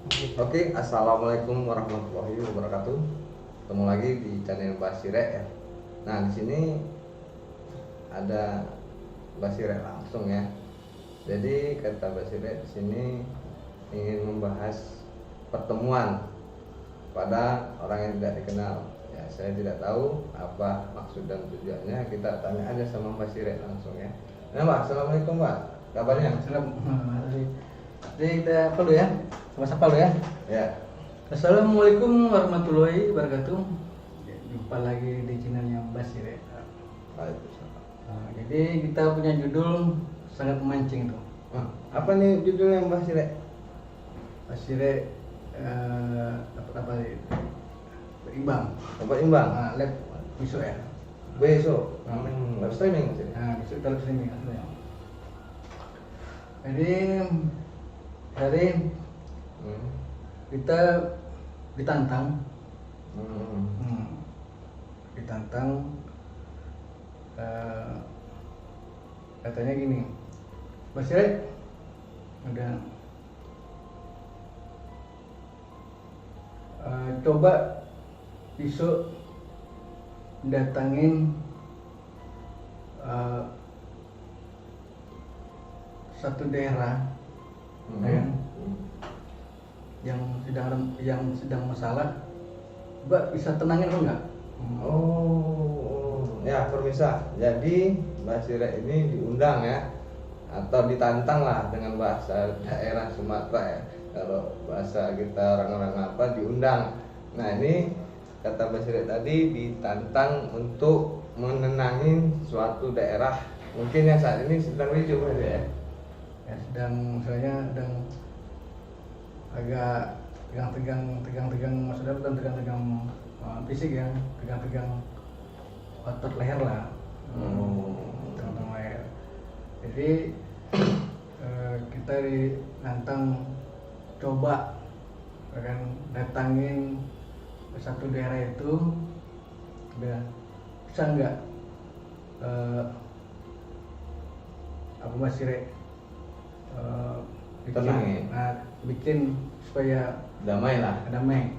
Oke, assalamualaikum warahmatullahi wabarakatuh. Ketemu lagi di channel Basire ya. Nah, di sini ada Basire langsung ya. Jadi kata Basire di sini ingin membahas pertemuan pada orang yang tidak dikenal. Ya, saya tidak tahu apa maksud dan tujuannya. Kita tanya aja sama Basire langsung ya. Nah, Pak, assalamualaikum Pak. Kabarnya? Jadi kita apa dulu ya? Sama-sama dulu ya. Ya. Assalamualaikum warahmatullahi wabarakatuh. Jumpa lagi di channelnya Basire. Waalaikumsalam. Jadi kita punya judul sangat memancing tuh. Apa nih judulnya Basire? Basire apa berimbang. Tempat imbang. Live besok ya. Besok. Hmm. Live streaming sih. Besok kita live streaming ya. Jadi hari kita ditantang. Ditantang katanya gini, Mas Red udah coba besok datangin satu daerah ya, yang sedang masalah, Mbak bisa tenangin apa enggak? Oh, ya permisa. Jadi Mbak Sire ini diundang ya, atau ditantang lah dengan bahasa daerah Sumatera ya. Kalau bahasa kita orang-orang apa diundang. Nah ini kata Mbak Sire tadi ditantang untuk menenangin suatu daerah mungkin yang saat ini sedang ricuh ya. Ya sedang agak tegang, maksudnya bukan tegang fisik ya, tegang otot leher lah. Tegang leher. Jadi kita ditantang coba kan datangin satu daerah itu, udah bisa nggak Abu Basire bikin supaya Damai lah. damai.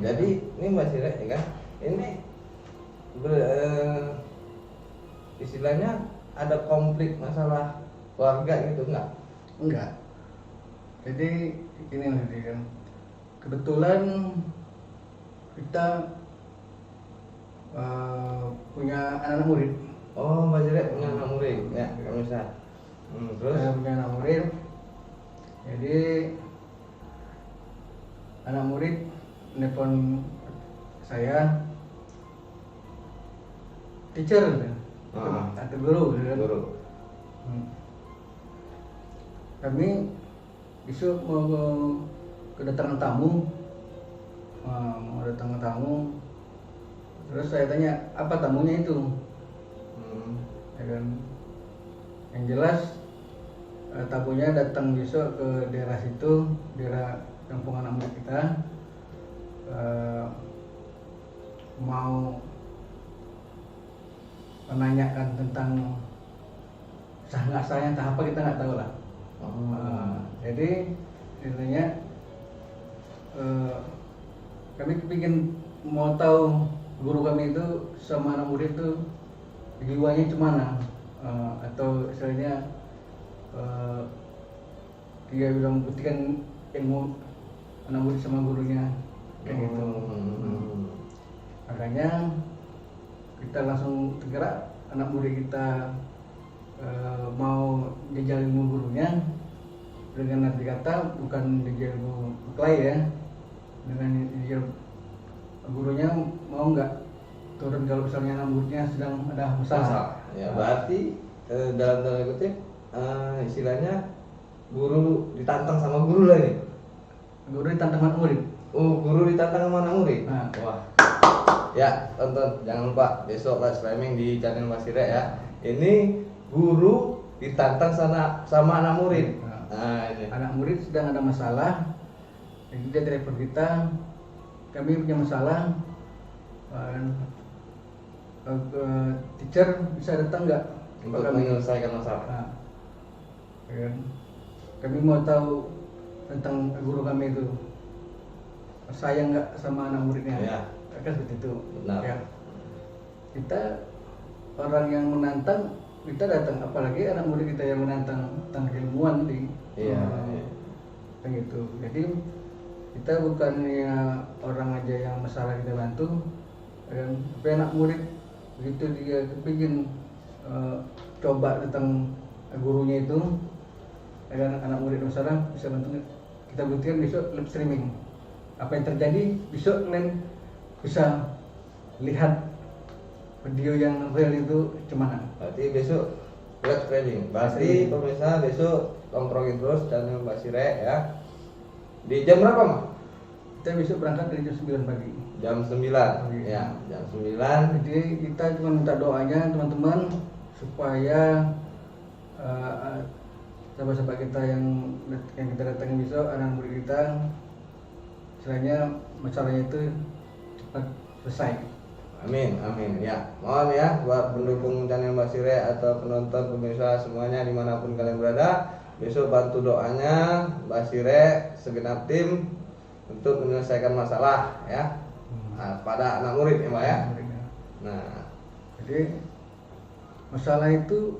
Jadi ini Mbak Sire ya kan, ini istilahnya ada konflik masalah keluarga gitu Enggak. Jadi ini nanti kan kebetulan kita punya anak murid. Oh, Mbak Sire punya anak murid ya, pemirsa. Terus Saya punya anak murid. Jadi anak murid nelfon saya, teacher atau guru. guru. Kami besok mau kedatangan tamu, terus saya tanya apa tamunya itu, ya kan? Yang jelas tamunya datang besok ke daerah situ, daerah kampung anak murid kita, mau menanyakan tentang sah nggak sahnya entah apa, kita nggak tahu lah. Jadi intinya kami ingin mau tahu guru kami itu sama anak murid itu jiwanya gimana, atau istilahnya dia bilang buktikan ilmu anak murid sama gurunya kayak gitu. Makanya kita langsung tergerak, anak murid kita mau dijal ilmu gurunya dengan arti kata bukan dijal ilmu berkelahi ya, dengan dijal gurunya mau nggak turun kalau misalnya anak muridnya sedang ada masalah. Ya berarti dalam tanda kutip istilahnya guru ditantang sama guru lah nih. Guru ditantang anak murid. Oh, guru ditantang sama anak murid. Wah. Ya, tonton, jangan lupa besok live streaming di channel Mas Sire ya. Ini guru ditantang sama anak murid. Ini. Anak murid sedang ada masalah, jadi dia telepon kita, kami punya masalah, teacher bisa datang nggak untuk menyelesaikan masalah. Kami mau tahu tentang guru kami itu sayang nggak sama anak muridnya, Ya. kan seperti itu. Benar. Ya. Kita orang yang menantang, kita datang, apalagi anak murid kita yang menantang tentang ilmuwan di Iya. kan gitu. Jadi kita bukannya orang aja yang masalah kita bantu, kan? Tapi anak murid begitu dia kepingin coba tentang gurunya itu, kan anak murid masalah bisa bantu, kita buktikan besok live streaming apa yang terjadi, besok kalian bisa lihat video yang real itu gimana. Berarti besok live streaming. Berarti pemirsa besok tongkrongin terus channel Mbak Sire ya. Di jam berapa, Mak? Kita besok berangkat dari jam 9 pagi. Jam 9. Ya, jam 9. Jadi kita cuma minta doanya teman-teman supaya sahabat-sahabat kita yang kita datangin besok, anak murid kita, istilahnya masalahnya itu cepat selesai. Amin, amin ya. Mohon ya buat pendukung channel Mbak Sire atau penonton pemirsa semuanya dimanapun kalian berada, besok bantu doanya Mbak Sire segenap tim untuk menyelesaikan masalah ya pada anak murid ya Mbak ya. Nah, jadi masalah itu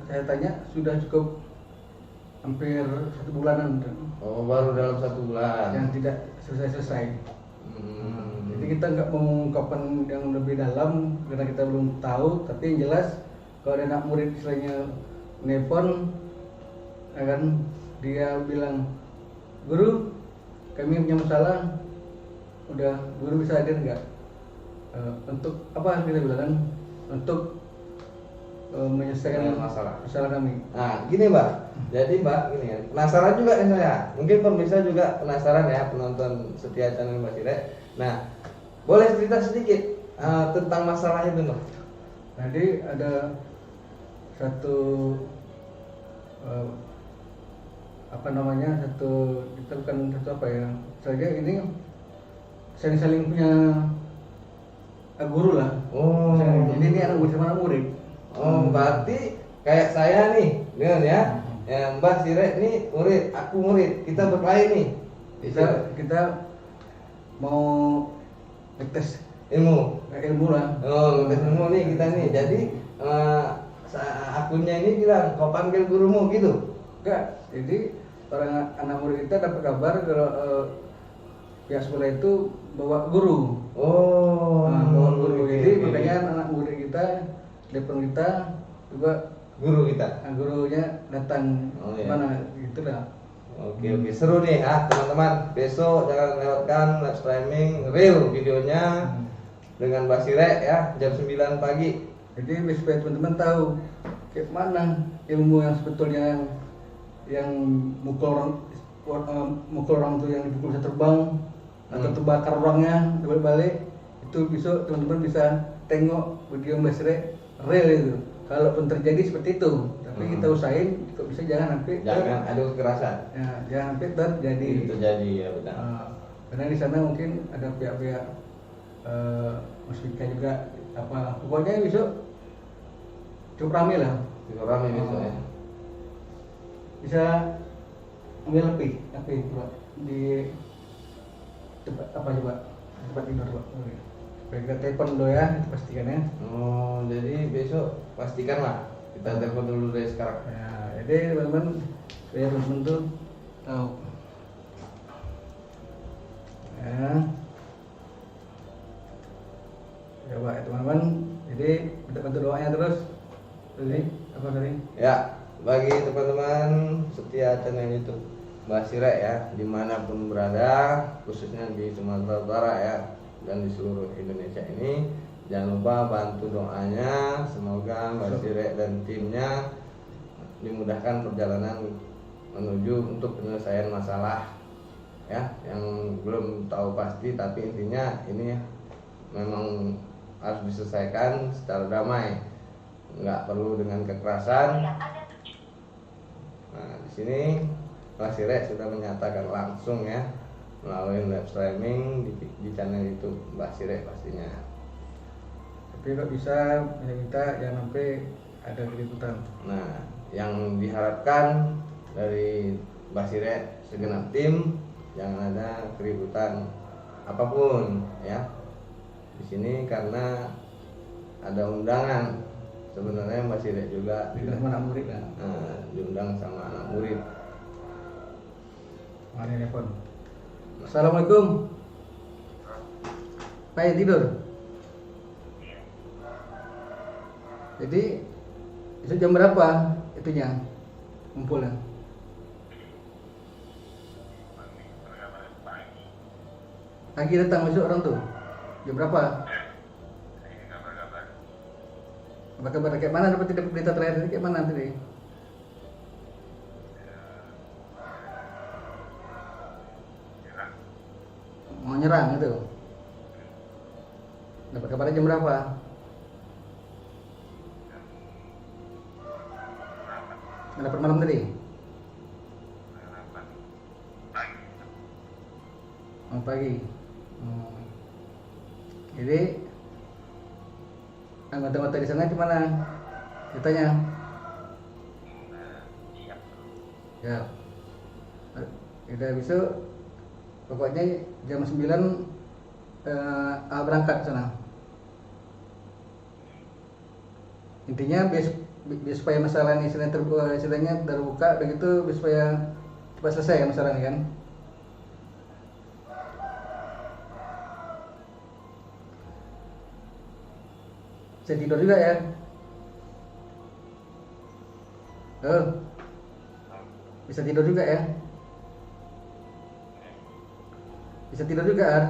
saya tanya sudah cukup hampir 1 bulanan oh baru dalam 1 bulan. yang tidak selesai-selesai. Jadi kita nggak mengungkapkan yang lebih dalam karena kita belum tahu, tapi yang jelas kalau ada anak murid istilahnya nelpon, kan dia bilang, guru kami punya masalah, udah guru bisa hadir nggak? Untuk apa kita bilang kan? Untuk menyelesaikan masalah kami. Nah, gini Mbak. Jadi Mbak, gini ya. Penasaran juga nih saya. Mungkin pemirsa juga penasaran ya, penonton setia channel Mbak Sire. Nah, boleh cerita sedikit tentang masalah itu Mbak? Jadi ada satu apa namanya, kita bukan satu apa ya, saja ini saling punya guru lah. Oh. Jadi ini anak murid sama anak murid. Oh, berarti kayak saya nih, dengar ya. Yang Mbak Sire ini murid, aku murid. Kita berkelahi nih. Kita mau ngetes ilmu lah. Oh, ngetes ilmu nih kita nih. Jadi akunnya ini bilang kau panggil gurumu gitu. Enggak. Jadi orang anak murid kita dapat kabar kalau pihak sekolah itu bawa guru. Oh, Bawa guru. oke, Jadi oke. makanya anak murid kita telepon kita, coba Guru kita. gurunya datang. Oh, iya. Mana gitu lah. Oke, seru nih teman-teman. Besok jangan lewatkan live streaming real videonya dengan Mbak Sire ya jam 9 pagi. Jadi supaya teman-teman tahu kayak mana ilmu yang sebetulnya yang mukul orang tuh yang dipukul bisa terbang atau terbakar orangnya balik-balik, itu besok teman-teman bisa tengok video Mbak Sire real itu. Kalaupun terjadi seperti itu, tapi kita usahain kok bisa jangan sampai ada kekerasan. ya, jangan sampai terjadi. Itu terjadi ya benar. Karena di sana mungkin ada pihak-pihak muspika juga apa. Pokoknya besok cukup ramai lah. Cukup ramai besok ya. Bisa ambil lebih coba di tempat apa coba tempat tidur coba. Supaya kita telepon dulu ya, itu pastikan ya. Oh, jadi besok pastikan lah kita telepon dulu dari sekarang. Ya, jadi teman-teman, biar teman-teman tuh tahu. Ya. Coba ya teman-teman, jadi minta bantu doanya terus. Jadi apa tadi? Ya, bagi teman-teman setia channel YouTube Mbak Sire ya, dimanapun berada, khususnya di Sumatera Utara ya, dan di seluruh Indonesia ini, jangan lupa bantu doanya. Semoga Mbak Sire dan timnya dimudahkan perjalanan menuju untuk penyelesaian masalah ya, yang belum tahu pasti, tapi intinya ini memang harus diselesaikan secara damai, nggak perlu dengan kekerasan. Nah, di sini Mbak Sire sudah menyatakan langsung ya melalui live streaming di channel YouTube Mbak Sire pastinya. Tapi kalau bisa minta jangan sampai ada keributan. Nah, yang diharapkan dari Mbah Sirek segenap tim jangan ada keributan apapun ya di sini karena ada undangan. Sebenarnya Mbah Sirek juga Diundang sama anak murid lah. diundang sama anak murid. Ada telepon. Assalamualaikum. Pak tidur. Jadi itu jam berapa itunya kumpulnya? Pagi datang masuk orang tuh. Jam berapa? Apa kabar? Kayak mana dapat berita terakhir? Kayak mana tadi? Mau nyerang itu. Dapat kabarnya jam berapa? Dapat malam tadi? Oh, pagi. Jadi anggota-anggota di sana gimana? Ditanya. Ya. Udah besok pokoknya jam 9 berangkat ke sana. Intinya biar supaya masalah ini istilahnya terbuka begitu supaya cepat selesai masalahnya kan. Bisa tidur juga ya? Bisa tidur juga ya? Bisa tidur juga, Ar?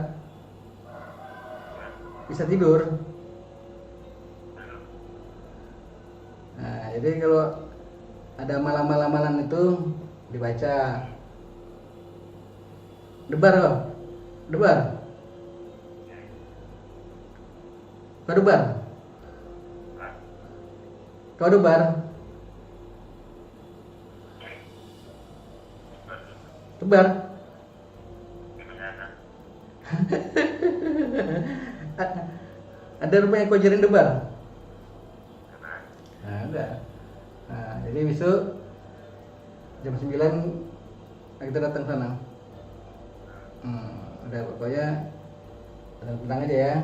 Bisa tidur. Nah, jadi kalau ada malam-malaman itu dibaca. Debar kok? Debar? Kau debar? Kau debar? Debar? Ada rupanya kau jaring debar? Nah, ada. Nah, jadi besok jam 9 kita datang sana. Udah pokoknya tenang aja ya.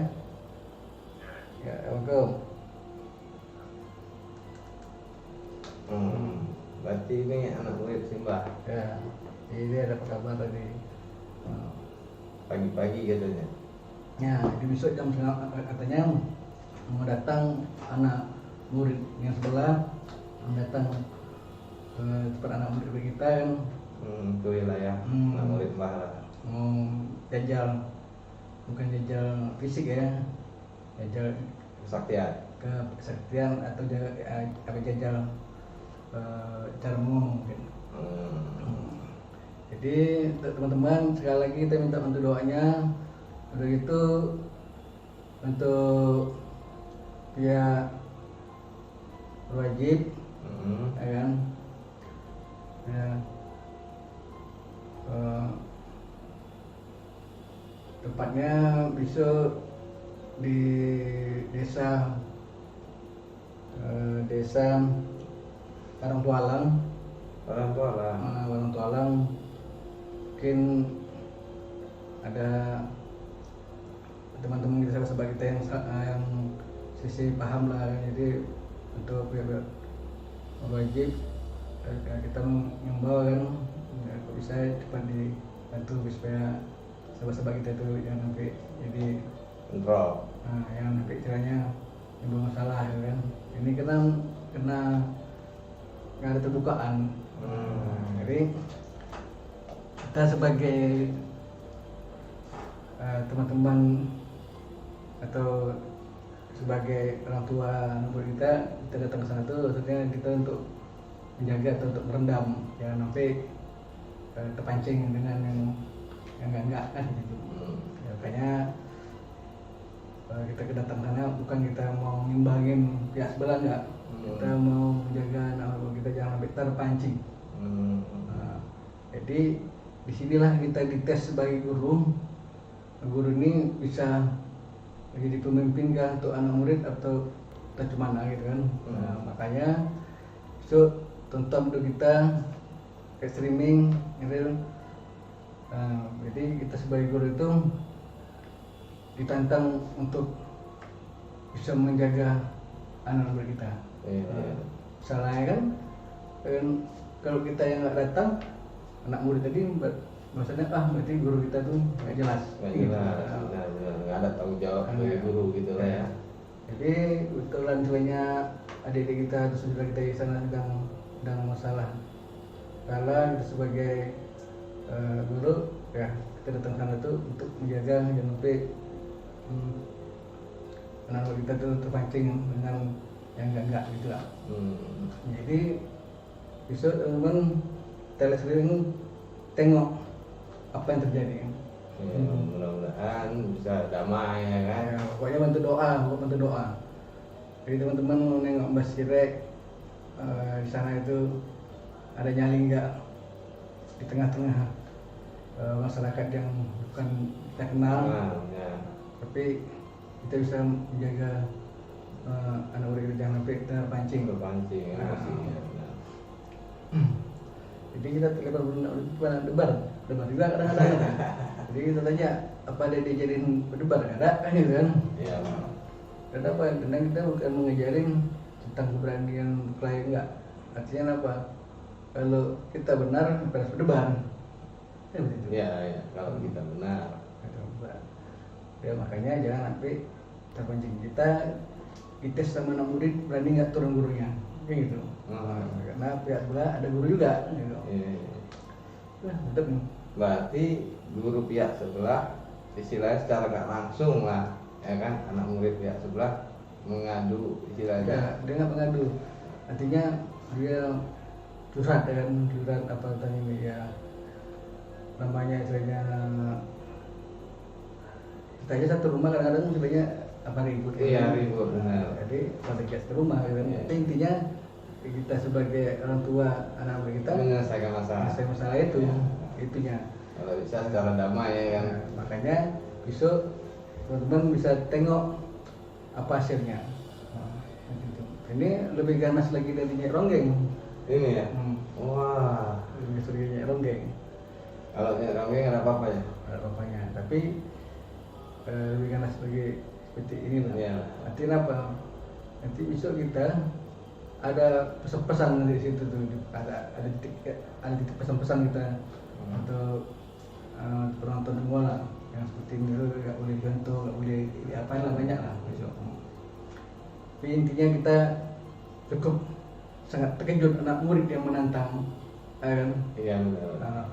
Ya, Assalamualaikum. Berarti ini anak murid Simbah. Ya, ini ada apa kabar tadi? Pagi-pagi katanya. Ya, di besok jam 9 katanya mau datang anak murid yang sebelah, mau datang ke tempat anak murid kita kan. Ke wilayah anak murid Mbah lah. Mau jajal, bukan jajal fisik ya, jajal Kesaktian. ke kesaktian atau jajal cara ngomong mungkin. Jadi teman-teman sekali lagi kita minta bantu doanya. Udah gitu untuk pihak wajib, ya kan? Ya, tempatnya bisa di desa Warung Tualang. Warung Tualang mungkin ada teman-teman kita sahabat kita yang sisi paham lah, jadi untuk pihak wajib kita mengimbau kan ya, kok bisa cepat dibantu supaya sahabat-sahabat kita itu yang sampai jadi Kontrol. yang sampai caranya timbul masalah ya kan. Ini kita kena nggak ada terbukaan. Jadi kita sebagai teman-teman atau sebagai orang tua anak kita datang ke sana tuh maksudnya kita untuk menjaga atau untuk merendam jangan sampai terpancing dengan yang enggak kan gitu. Ya, makanya kita kedatang sana bukan kita mau ngimbangin pihak sebelah enggak, kita mau menjaga anak kita jangan sampai terpancing. Jadi disinilah kita dites sebagai guru ini bisa jadi pemimpin kah untuk anak murid atau cuma gitu kan. Makanya so tonton untuk kita kayak streaming gitu. Jadi kita sebagai guru itu ditantang untuk bisa menjaga anak-anak kita. Salahnya kan kalau kita yang nggak datang, anak murid tadi maksudnya berarti guru kita tuh nggak jelas. Nggak ada tanggung jawab dari guru gitu lah ya. Jadi kebetulan sebenarnya adik-adik kita atau saudara kita di sana sedang masalah. Kalau kita sebagai guru ya kita datang sana tuh untuk menjaga jangan sampai anak-anak kita tuh terpancing dengan yang enggak gitu lah. Jadi besok teman-teman telesering tengok apa yang terjadi. Mudah-mudahan bisa damai ya kan. Ya, pokoknya bantu doa. Jadi teman-teman mau nengok Mbak Sirek di sana itu ada nyali enggak di tengah-tengah masyarakat yang bukan kita kenal, tapi kita bisa menjaga anak murid kita jangan sampai kita pancing. Jadi kita terlibat berdebar juga kadang-kadang. Jadi kita tanya apa ada diajarin berdebar, ada kan gitu kan? Iya. Dan apa? Karena kita bukan mengajarin tentang keberanian berkelahi enggak. Artinya apa? Kalau kita benar harus berdebar. Ya begitu. Iya. Kalau kita benar. Ya makanya jangan sampai terpancing. Kita sama anak murid berani nggak turun gurunya, kayak gitu. Karena pihak sebelah ada guru juga. Gitu. Mantap nih. Berarti guru pihak sebelah istilahnya secara nggak langsung lah, ya kan, anak murid pihak sebelah mengadu istilahnya. Dia nggak mengadu, artinya dia curhat ya kan, curhat apa tanya ya namanya istilahnya kita aja satu rumah kadang-kadang istilahnya apa ribut. Iya ribut benar. Jadi pada satu rumah kan. Tapi intinya kita sebagai orang tua anak murid kita menyelesaikan masalah itu itunya. Kalau bisa secara damai ya kan. Makanya besok teman-teman bisa tengok apa hasilnya. Ini lebih ganas lagi dari Nyek Ronggeng. Ini ya. Wah. Lebih sering Nyek Ronggeng. Kalau Nyek Ronggeng ada apa-apa ya? Ada apa-apanya. Tapi lebih ganas lagi seperti ini lah. Iya. Artinya apa? Nanti besok kita ada pesan-pesan di situ tuh, ada titik pesan-pesan kita untuk penonton semua lah, yang seperti ini nggak boleh gantung, nggak boleh apa lah, banyak lah besok. Tapi intinya kita cukup sangat terkejut anak murid yang menantang, kan? Iya benar.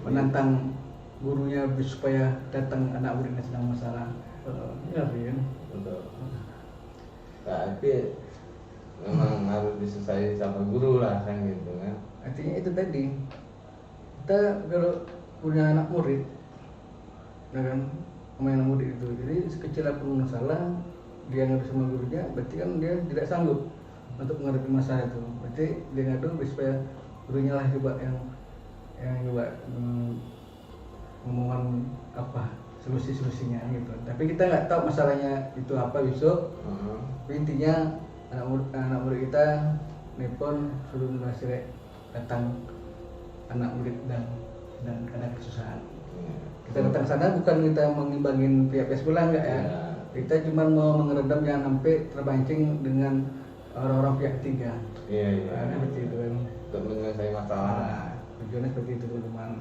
Menantang gurunya supaya datang anak murid yang sedang masalah. Ya, betul. Tapi memang harus diselesaikan sama guru lah kan gitu kan. Artinya itu tadi, kita kalau punya anak murid, ya kan, sama anak murid itu, jadi sekecil apapun masalah dia ngadu sama gurunya, berarti kan dia tidak sanggup untuk menghadapi masalah itu. Berarti dia ngadu supaya gurunya lah coba yang coba ngomongan apa solusinya gitu. Tapi kita nggak tahu masalahnya itu apa besok. Tapi intinya anak murid kita nelpon suruh Mbak datang anak murid dan ada kesusahan. Kita datang sana bukan kita mengimbangin pihak sebelah enggak ya. Kita cuma mau meredam jangan sampai terpancing dengan orang-orang pihak ketiga. Iya. Seperti itu kan. Untuk menyelesaikan masalah. Tujuannya seperti itu teman-teman.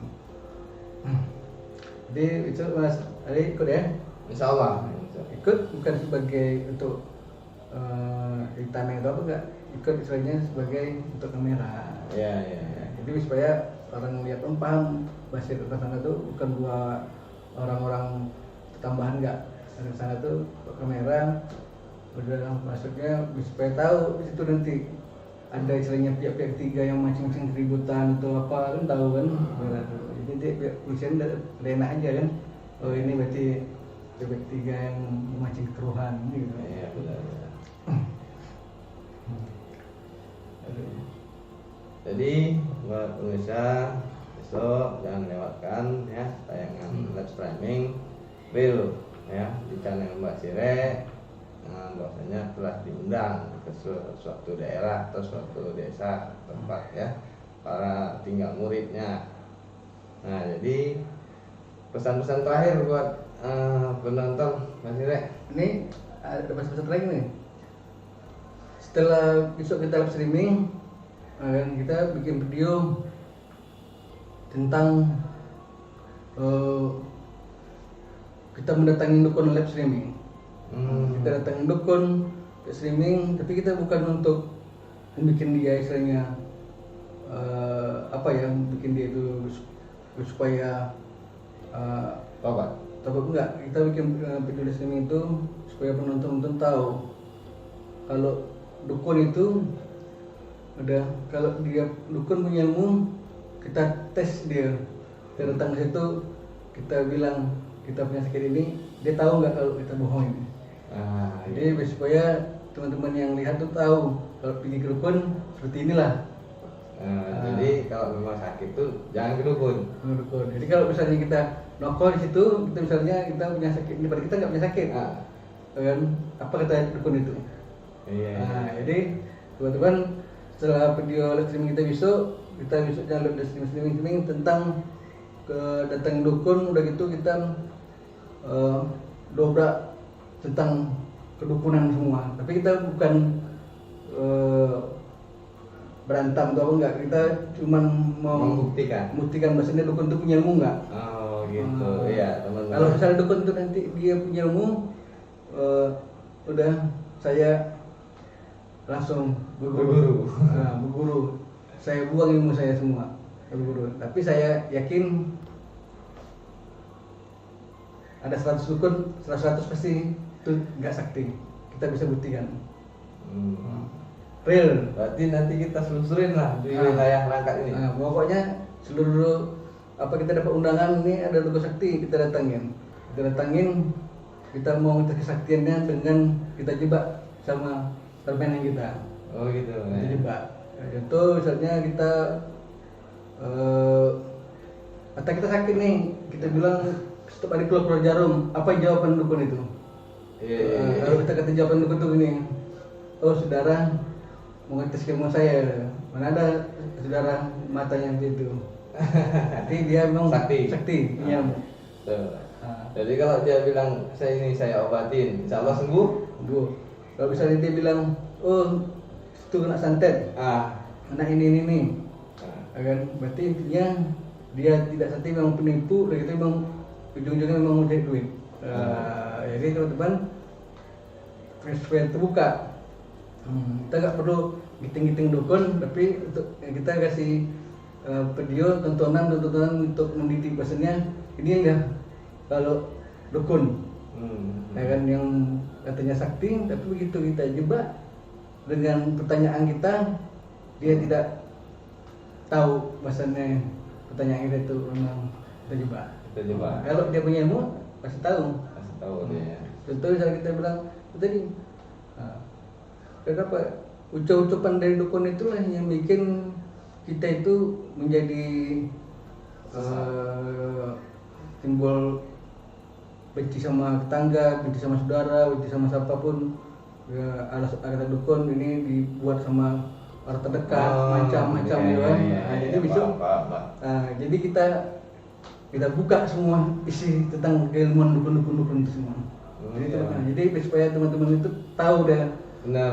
Jadi itu Mas Ali ikut ya? Insya Allah. Ikut bukan sebagai untuk tameng atau apa enggak, ikut istilahnya sebagai untuk kamera. Iya. Jadi supaya orang lihat paham bahasa ke sana itu bukan dua orang-orang tambahan enggak. Di sana tuh kamera udah maksudnya supaya tahu di situ nanti ada istilahnya pihak-pihak tiga yang macam-macam keributan atau apa kan tahu kan. Jadi pihak polisian udah enak aja kan. Oh ini berarti pihak tiga yang memancing keruhan gitu. Iya benar. Jadi buat pemirsa besok jangan lewatkan ya tayangan live streaming real ya di channel Mbak Sire. Bahwasanya telah diundang ke suatu daerah atau suatu desa tempat ya para tinggal muridnya. Nah, jadi pesan-pesan terakhir buat penonton Mas Ire. Ini ada pesan terakhir nih. Setelah besok kita live streaming, kita bikin video tentang kita mendatangi dukun live streaming. Kita datangin dukun live streaming, tapi kita bukan untuk membuat dia istilahnya bikin dia itu supaya Tobat. enggak. Kita bikin video live streaming itu supaya penonton tahu kalau dukun itu udah, kalau dia dukun punya ilmu, kita tes dia. Kita datang ke situ, kita bilang kita punya sakit ini, dia tahu nggak kalau kita bohong ini. Jadi supaya teman-teman yang lihat tuh tahu kalau pergi ke dukun seperti inilah. Jadi kalau memang sakit tuh jangan ke dukun. Jadi kalau misalnya kita nongkrong di situ, kita misalnya kita punya sakit, ini pada kita nggak punya sakit, kan? Apa kata dukun itu? Jadi teman-teman, setelah video live streaming kita besok jangan live streaming tentang datang dukun, udah gitu kita dobrak tentang kedukunan semua. Tapi kita bukan berantem atau apa enggak, kita cuman mau membuktikan bahasanya dukun itu punya ilmu enggak. Oh gitu. Iya teman-teman. Kalau misalnya dukun itu nanti dia punya ilmu, udah saya langsung berguru. Saya buang ilmu saya semua, berguru. Tapi saya yakin ada 100 dukun, 100 pasti itu nggak sakti. Kita bisa buktikan. Real. Berarti nanti kita selusurin lah di wilayah Langkat ini. Pokoknya seluruh kita dapat undangan ini ada dukun sakti, kita datangin. Kita mau minta kesaktiannya dengan kita jebak sama permainan kita. Oh gitu. Kita jebak. Contoh misalnya kita atau kita sakit nih, kita bilang setiap hari keluar jarum. Apa jawaban dukun itu? Kalau kita kata jawaban dukun itu gini, oh saudara mau ngetes ilmu saya, mana ada saudara matanya gitu. Jadi dia memang sakti punya ilmu. Jadi kalau dia bilang saya obatin, insya Allah sembuh. Kalau misalnya dia bilang, oh itu kena santet, kena ini, kan berarti intinya dia tidak santet, memang penipu, dan itu memang ujung-ujungnya memang mau cari duit. Jadi teman-teman, supaya terbuka, kita nggak perlu giting-giting dukun, tapi untuk kita kasih video tontonan untuk mendidik bahasanya ini ya kalau dukun, ya kan, yang katanya sakti, tapi begitu kita jebak dengan pertanyaan kita, dia tidak tahu bahasanya pertanyaan kita itu memang kita jebak. Kalau dia punya ilmu pasti tahu dia. Contoh misalnya kita bilang tadi, kenapa ucapan dari dukun itulah yang bikin kita itu menjadi timbul benci sama tetangga, benci sama saudara, benci sama siapapun. Ada dukun ini dibuat sama orang terdekat, macam-macam ya. Jadi besok, jadi kita buka semua isi tentang keilmuan dukun itu semua. Jadi supaya teman-teman itu tahu deh. Benar.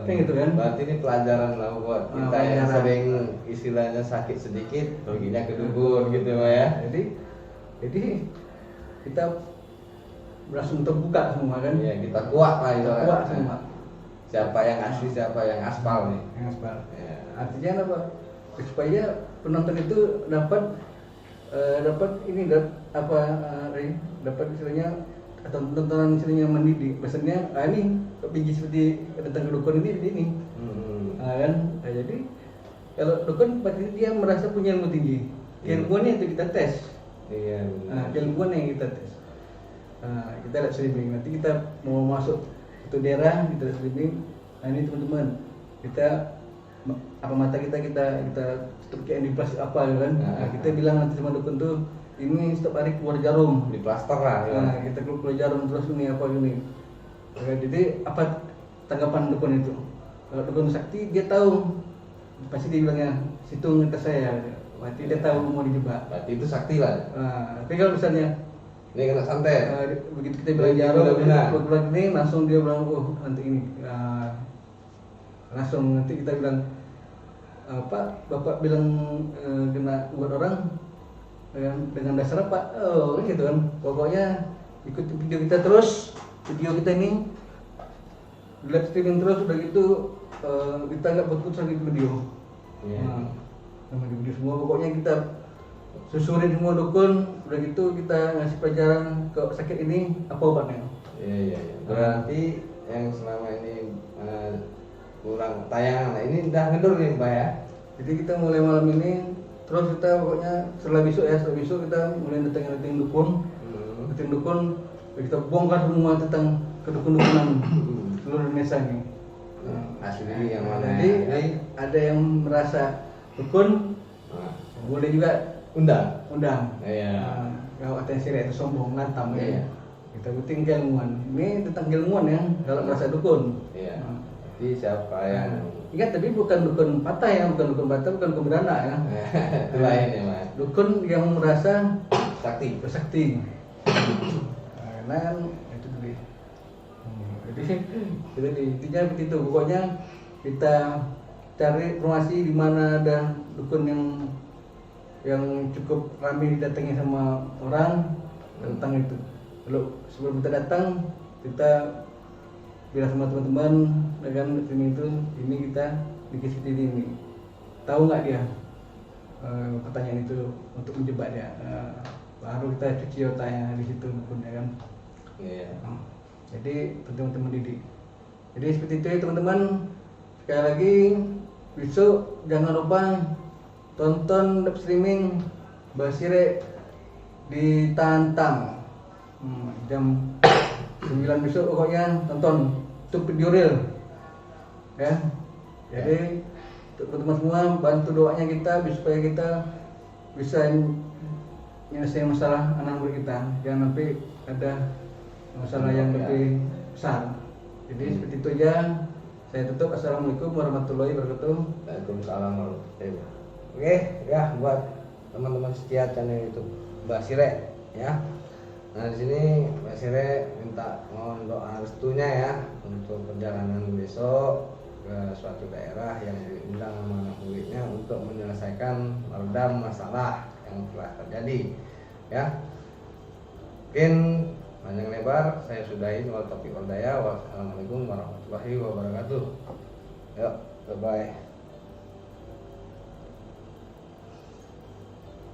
Kayak gitu kan? Berarti ini pelajaran lah buat kita yang sering istilahnya sakit sedikit, perginya ke dukun gitu ya. Jadi kita langsung terbuka semua kan? Iya, kita kuat lah itu. Kuat semua. Siapa yang asli, siapa yang aspal nih? Yang aspal. Ya. Artinya apa? Supaya penonton itu dapat istilahnya atau tontonan istilahnya mendidik. Maksudnya ini pergi seperti datang ke dukun ini. Kan? Jadi kalau dukun pasti dia merasa punya ilmu tinggi. Keilmuannya itu kita tes. Iya. Keilmuannya yang kita tes. Kita lihat streaming. Nanti kita mau masuk satu daerah, kita lihat streaming. Ini teman-teman, kita mata kita tutup kayak di plastik apa kan? Kita bilang nanti sama dukun tuh, ini setiap hari keluar jarum. Di plaster lah. Kita keluar jarum terus ini apa ini. Jadi apa tanggapan dukun itu? Kalau dukun sakti dia tahu pasti dia bilangnya situ ngetes saya, berarti dia tahu mau dijebak. Berarti itu sakti lah. Tapi kalau misalnya Ini kena santet. begitu kita bilang jarum, bulan ini langsung dia bilang oh nanti ini, langsung nanti kita bilang apa, bapak bilang kena buat orang dengan dasar apa, oh gitu kan. Pokoknya ikuti video kita terus, video kita ini live streaming terus, udah gitu kita nggak putus lagi video. Sama video semua, pokoknya kita susurin semua dukun, udah gitu kita ngasih pelajaran ke sakit ini apa obatnya. Iya. Berarti yang selama ini kurang tayangan, nah ini udah ngedur nih Mbak ya. Jadi kita mulai malam ini terus kita pokoknya setelah besok kita mulai datang dukun, kita bongkar semua tentang kedukun-dukunan seluruh Indonesia ini. Asli yang mana? Jadi ada yang merasa dukun, boleh juga undang. Iya. Kalau atensi itu sombong, lantam Iya. ya. Kita penting keilmuan. Ini tentang keilmuan ya, kalau merasa dukun. Iya. Jadi siapa yang Ingat, tapi bukan dukun patah ya, bukan dukun dukun beranak ya. itu lain ya Mas. Dukun yang merasa Sakti. bersakti. Karena itu tadi. Jadi intinya begitu. Pokoknya kita cari informasi di mana ada dukun yang cukup ramai didatangi sama orang tentang itu. Lalu sebelum kita datang, kita bilang sama teman-teman dengan ini itu, ini kita dikasih ini. Tahu nggak dia pertanyaan itu untuk menjebak dia? Baru kita cuci otaknya di situ dukunnya kan. Iya. Jadi teman-teman didik. Jadi seperti itu ya teman-teman. Sekali lagi besok jangan lupa tonton live streaming Mbak Sire di Tantang jam 9 besok, pokoknya tonton itu video real ya. Jadi teman-teman semua bantu doanya kita supaya kita bisa menyelesaikan masalah anak murid kita, jangan sampai ada masalah yang lebih besar. Jadi seperti itu aja. Saya tutup. Assalamualaikum warahmatullahi wabarakatuh. Waalaikumsalam warahmatullahi wabarakatuh. Oke, ya buat teman-teman setia channel YouTube Mbak Sire ya. Nah di sini Mbak Sire minta mohon doa restunya ya untuk perjalanan besok ke suatu daerah yang diundang sama anak muridnya untuk menyelesaikan meredam masalah yang telah terjadi ya. Mungkin panjang lebar saya sudahi. Wassalamualaikum warahmatullahi wabarakatuh. Yuk, bye bye.